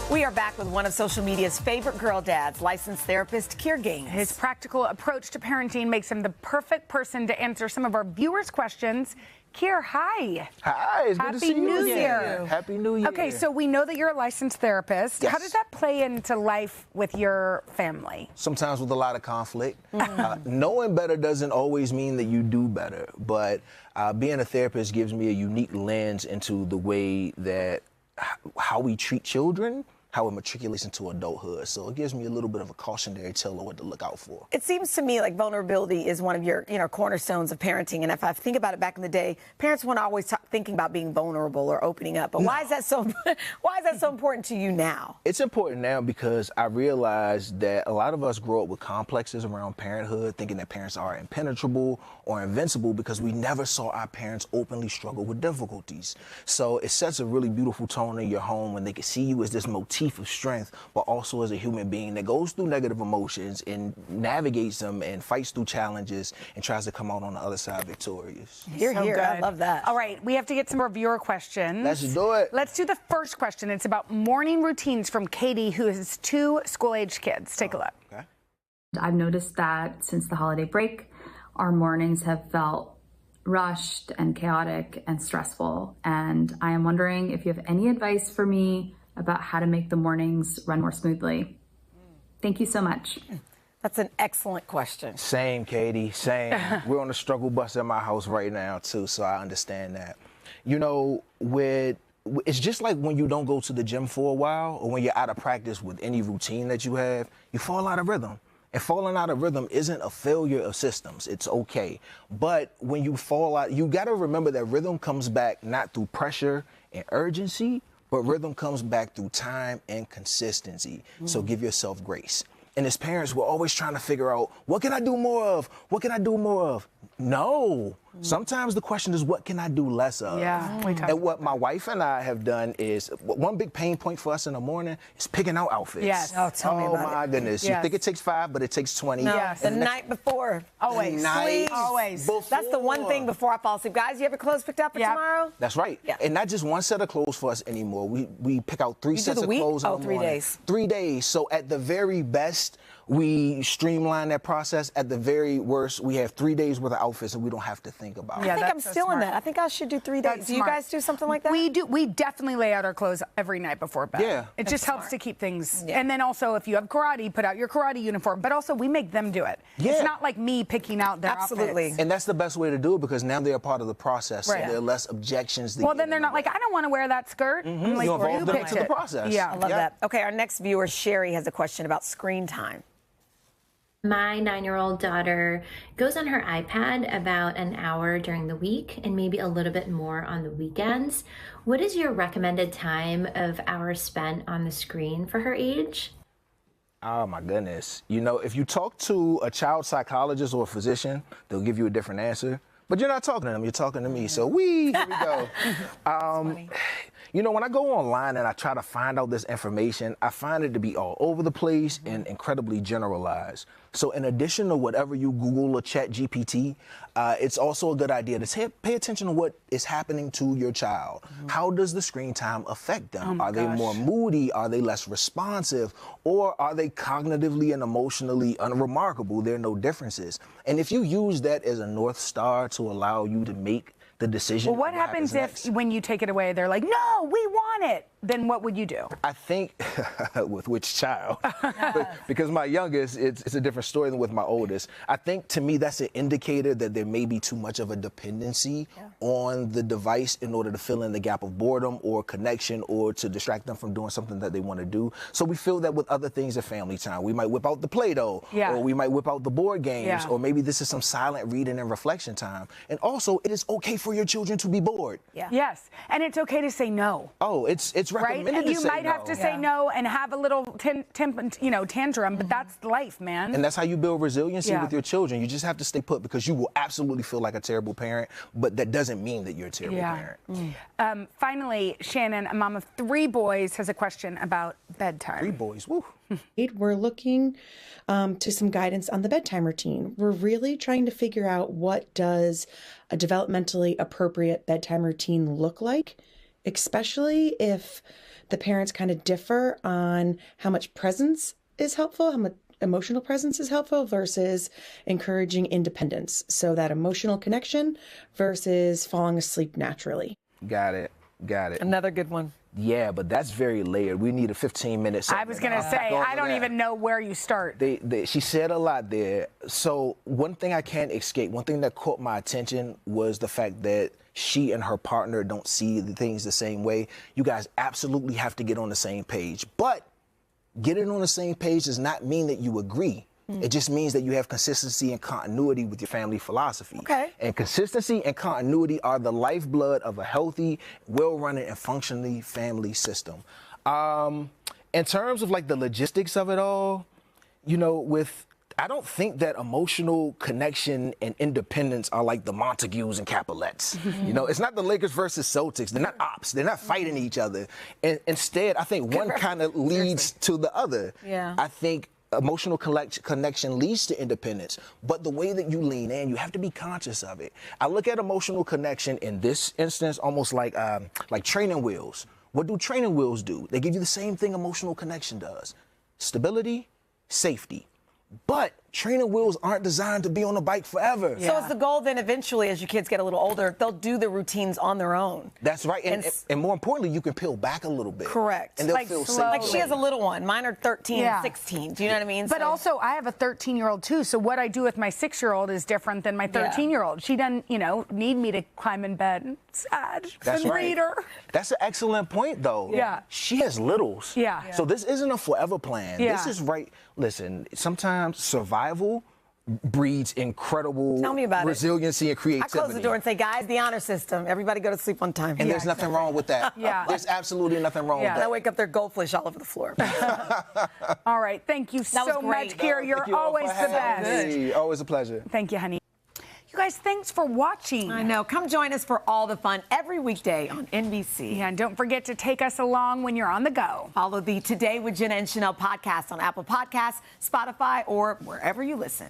We are back with one of social media's favorite girl dads, licensed therapist Kier. His practical approach to parenting makes him the perfect person to answer some of our viewers' questions. Kier, hi. Hi, it's good to see you. Happy New Year. Happy New Year. Okay, so we know that you're a licensed therapist. Yes. How does that play into life with your family? Sometimes with a lot of conflict. Knowing better doesn't always mean that you do better, but being a therapist gives me a unique lens into the way that how we treat children, how it matriculates into adulthood. So it gives me a little bit of a cautionary tale of what to look out for. It seems to me like vulnerability is one of your, cornerstones of parenting. And if I think about it back in the day, parents weren't always thinking about being vulnerable or opening up. But why is that so? Why is that so important to you now? It's important now because I realize that a lot of us grow up with complexes around parenthood, thinking that parents are impenetrable or invincible because we never saw our parents openly struggle with difficulties. So it sets a really beautiful tone in your home when they can see you as this motif of strength, but also as a human being that goes through negative emotions and navigates them and fights through challenges and tries to come out on the other side victorious. You're so here. Good. I love that. All right, we have to get some more viewer questions. Let's do it. Let's do the first question. It's about morning routines from Katie, who has 2 school-age kids. Take a look. Okay. I've noticed that since the holiday break, our mornings have felt rushed and chaotic and stressful. And I am wondering if you have any advice for me about how to make the mornings run more smoothly. Thank you so much. That's an excellent question. Same, Katie, same. We're on the struggle bus at my house right now, too, so I understand that. You know, it's just like when you don't go to the gym for a while or when you're out of practice with any routine that you have, you fall out of rhythm. And falling out of rhythm isn't a failure of systems. It's okay. But when you fall out, you got to remember that rhythm comes back not through pressure and urgency, but rhythm comes back through time and consistency. So give yourself grace. And as parents, we're always trying to figure out, what can I do more of? What can I do more of? No. Sometimes the question is, what can I do less of? Yeah. And what my wife and I have done is, one big pain point for us in the morning is picking out outfits. Yes. Oh, tell me about it. Oh, my goodness. Yes. You think it takes 5, but it takes 20. No, Yes. the night before. Always. Night Always. before. That's the one thing before I fall asleep. Guys, you have your clothes picked out for tomorrow? That's right. Yeah. And not just one set of clothes for us anymore. We pick out 3 sets of clothes in the morning. 3 days. 3 days. So at the very best, we streamline that process. At the very worst, we have 3 days worth of outfits and we don't have to think about it. I think I'm so still in smart. that. I think I should do 3 days. That's Do you smart. guys do something like that? We do. We definitely lay out our clothes every night before bed. Yeah. It just helps to keep things. Yeah. And then also, if you have karate, put out your karate uniform. But also, we make them do it. Yeah. It's not like me picking out their Absolutely. outfits. And that's the best way to do it because now they're a part of the process. Right. So there are less objections. Well, then they're not like, I don't want to wear that skirt. I'm like, You well, involve them picked into the it. process. Yeah. I love Yeah. that. Okay, our next viewer, Sherry, has a question about screen time. My 9-year-old daughter goes on her iPad about an hour during the week and maybe a little bit more on the weekends. What is your recommended time of hours spent on the screen for her age? Oh, my goodness. You know, if you talk to a child psychologist or a physician, they'll give you a different answer. But you're not talking to them, you're talking to me. So here we go. You know, when I go online and I try to find out this information, I find it to be all over the place and incredibly generalized. So in addition to whatever you Google or Chat GPT, it's also a good idea to pay attention to what is happening to your child. How does the screen time affect them? Are they more moody? Are they less responsive? Or are they cognitively and emotionally unremarkable? There are no differences. And if you use that as a North Star to allow you to make the decision. Well, what happens if when you take it away, they're like, no, we want it? Then what would you do? I think, with which child? Because my youngest, it's a different story than with my oldest. I think to me that's an indicator that there may be too much of a dependency on the device in order to fill in the gap of boredom or connection or to distract them from doing something that they want to do. So we feel that with other things at family time. We might whip out the Play-Doh, or we might whip out the board games, or maybe this is some silent reading and reflection time. And also, it is okay for your children to be bored. Yes, and it's okay to say no. Oh, it's recommended right? And to you say might have to say no and have a little tantrum, but that's life, man. And that's how you build resiliency with your children. You just have to stay put because you will absolutely feel like a terrible parent, but that doesn't mean that you're a terrible parent. Finally, Shannon, a mom of 3 boys, has a question about bedtime. 3 boys, woo. We're looking to some guidance on the bedtime routine. We're really trying to figure out what does a developmentally appropriate bedtime routine look like. especially if the parents kind of differ on how much presence is helpful, how much emotional presence is helpful versus encouraging independence. So that emotional connection versus falling asleep naturally. Got it. Another good one. Yeah, but that's very layered. We need a 15-minute segment. I was going to say, I don't even know where you start. She said a lot there. So one thing I can't escape, one thing that caught my attention was the fact that she and her partner don't see the things the same way. You guys absolutely have to get on the same page. But getting on the same page does not mean that you agree. It just means that you have consistency and continuity with your family philosophy. Okay. And consistency and continuity are the lifeblood of a healthy, well-run and functioning family system. In terms of like the logistics of it all, you know, I don't think that emotional connection and independence are like the Montagues and Capulets. You know, it's not the Lakers versus Celtics. They're not ops. They're not fighting each other. And instead, I think one kind of leads to the other. Yeah. I think emotional connection leads to independence, but the way that you lean in, you have to be conscious of it. I look at emotional connection in this instance almost like training wheels. What do training wheels do? They give you the same thing emotional connection does. Stability, safety. But training wheels aren't designed to be on a bike forever. So is the goal then eventually, as your kids get a little older, they'll do the routines on their own? That's right. And more importantly, you can peel back a little bit. Correct. And they'll like feel safe. Like she has a little one. Mine are 13 Yeah. and 16. Do you know what I mean? But also, I have a 13-year-old too, so what I do with my 6-year-old is different than my 13-year-old. She doesn't, you know, need me to climb in bed. Sad. That's and right. read her. That's an excellent point, though. Yeah. She has littles. Yeah. So this isn't a forever plan. Yeah. This is right. Listen, sometimes survival breeds incredible Tell me about resiliency and I creativity. close the door and say, guys, the honor system. Everybody go to sleep on time. And there's nothing wrong with that. Yeah. There's absolutely nothing wrong with And I that. wake up, there are goldfish all over the floor. All right. Thank you so was much, great. Kier. Thank You're you all for always the having best. me. Always a pleasure. Thank you, honey. You guys, thanks for watching. I know. Come join us for all the fun every weekday on NBC. Yeah, and don't forget to take us along when you're on the go. Follow the Today with Jenna and Sheinelle podcast on Apple Podcasts, Spotify, or wherever you listen.